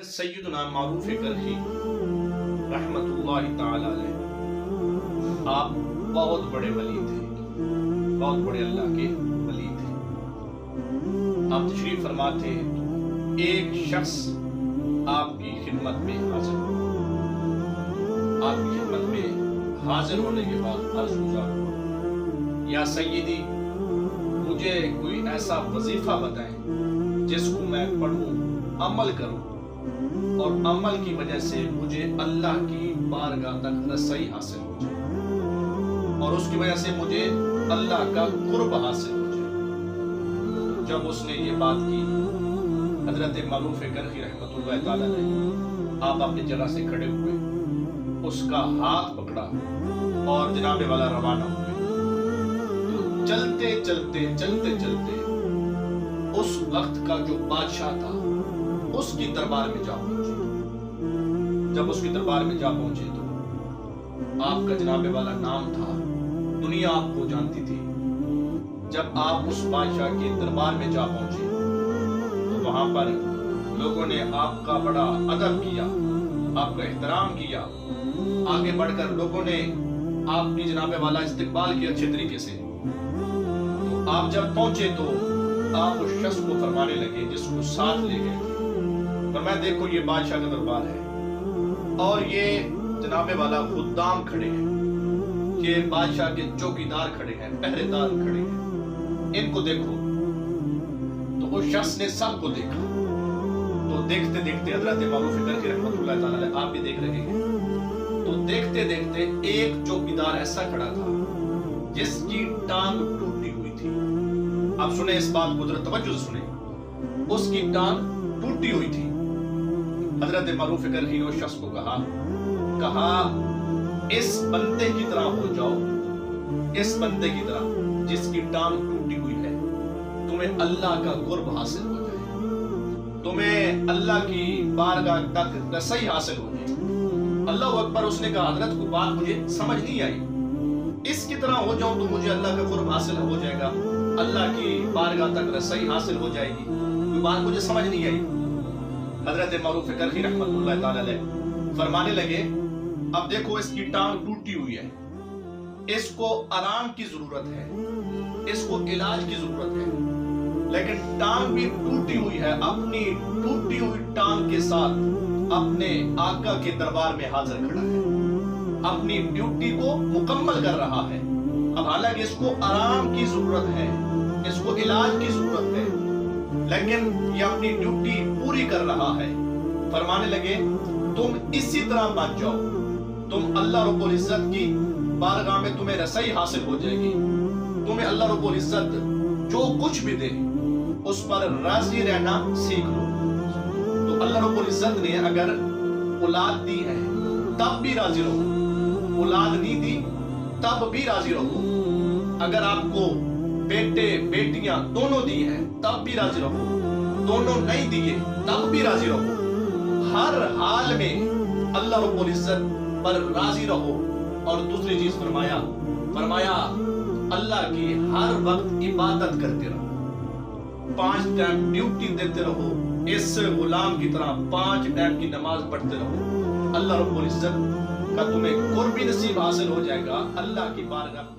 سیدنا معروف کرخی رحمت اللہ تعالی علیہ، آپ بہت بڑے ولی تھے، بہت بڑے اللہ کے ولی تھے۔ آپ تشریف فرما تھے تو ایک شخص آپ کی خدمت میں حاضر ہوا، آپ کی خدمت میں حاضر ہونے کے بعد عرض گزار ہوا، یا سیدی مجھے کوئی ایسا وظیفہ بتائیں جس کو میں پڑھوں، عمل کروں اور عمل کی وجہ سے مجھے اللہ کی بارگاہ تک رسائی حاصل ہو جائے اور اس کی وجہ سے مجھے اللہ کا قرب حاصل ہو جائے۔ جب اس نے یہ بات کی، حضرت معروف کرخی رحمت اللہ تعالی علیہ آپ اپنی جگہ سے کھڑے ہوئے، اس کا ہاتھ پکڑا اور جناب والا روانہ ہوئے۔ تو چلتے چلتے چلتے چلتے اس وقت کا جو بادشاہ تھا اس کی دربار میں جا پہنچے۔ جب اس کی دربار میں جا پہنچے تو آپ کا جناب والا نام تھا، دنیا آپ کو جانتی تھی۔ جب آپ اس بادشاہ کے دربار میں جا پہنچے تو وہاں پر لوگوں نے آپ کا بڑا ادب کیا، آپ کا احترام کیا۔ آگے بڑھ کر لوگوں نے آپ کی جناب والا استقبال کیا اچھے طریقے سے۔ تو آپ جب پہنچے تو آپ اس شخص کو فرمانے لگے جس کو ساتھ لے گئے تھے، فرمایا دیکھو یہ بادشاہ کا دربار ہے اور یہ جناب والا خدام کھڑے ہیں، یہ بادشاہ کے چوکیدار کھڑے ہیں، پہرے دار کھڑے ہیں، ان کو دیکھو۔ تو اس شخص نے سب کو دیکھا۔ تو دیکھتے دیکھتے حضرت معروف کرخی رحمت اللہ تعالی علیہ آپ بھی دیکھ رہے ہیں، تو دیکھتے دیکھتے ایک چوکیدار ایسا کھڑا تھا جس کی ٹانگ ٹوٹی ہوئی تھی۔ آپ سنیں اس بات کو ذرا توجہ سے سنیں، اس کی ٹانگ ٹوٹی ہوئی تھی۔ حضرت معروف کرخی نے اس شخص کو کہا اس بندے کی طرح ہو جاؤ، اس بندے کی طرح جس کی ٹانگ ٹوٹی ہوئی ہے، تمہیں اللہ کا قرب حاصل ہو جائے، تمہیں اللہ کی بارگاہ تک رسائی حاصل ہو جائے۔ اللہ اکبر۔ اس نے کہا حضرت کو بات مجھے سمجھ نہیں آئی، اس کی طرح ہو جاؤں تو مجھے اللہ کا قرب حاصل ہو جائے گا، اللہ کی بارگاہ تک رسائی حاصل ہو جائے گی، کوئی بات مجھے سمجھ نہیں آئی۔ حضرت معروف کرخی رحمت اللہ تعالی علیہ فرمانے لگے اب دیکھو اس کی ٹانگ ٹوٹی ہوئی ہے، اس کو آرام کی ضرورت ہے، اس کو علاج کی ضرورت ہے، لیکن ٹانگ بھی ٹوٹی ہوئی ہے، اپنی ٹوٹی ہوئی ٹانگ کے ساتھ اپنے آقا کے دربار میں حاضر کھڑا ہے، اپنی ڈیوٹی کو مکمل کر رہا ہے۔ اب حالانکہ اس کو آرام کی ضرورت ہے، اس کو علاج کی ضرورت ہے، لیکن یہ اپنی ڈیوٹی پوری کر رہا ہے۔ فرمانے لگے تم اسی طرح بن جاؤ، تم اللہ رب العزت کی بارگاہ میں تمہیں رسائی حاصل ہو جائے گی، تمہیں اللہ رب العزت جو کچھ بھی دے اس پر راضی رہنا سیکھ لو۔ تو اللہ رب العزت نے اگر اولاد دی ہے تب بھی راضی رہو، اولاد نہیں دی تب بھی راضی رہو، اگر آپ کو بیٹے بیٹیاں دونوں دی ہیں تب بھی راضی رہو، دونوں نہیں دیے تب بھی راضی رہو، ہر حال میں اللہ رب العزت پر راضی رہو۔ اور دوسری چیز فرمایا اللہ کی ہر وقت عبادت کرتے رہو، 5 ٹائم ڈیوٹی دیتے رہو، اس غلام کی طرح 5 ٹائم کی نماز پڑھتے رہو، اللہ رب العزت کا تمہیں قرب نصیب حاصل ہو جائے گا، اللہ کی بارگاہ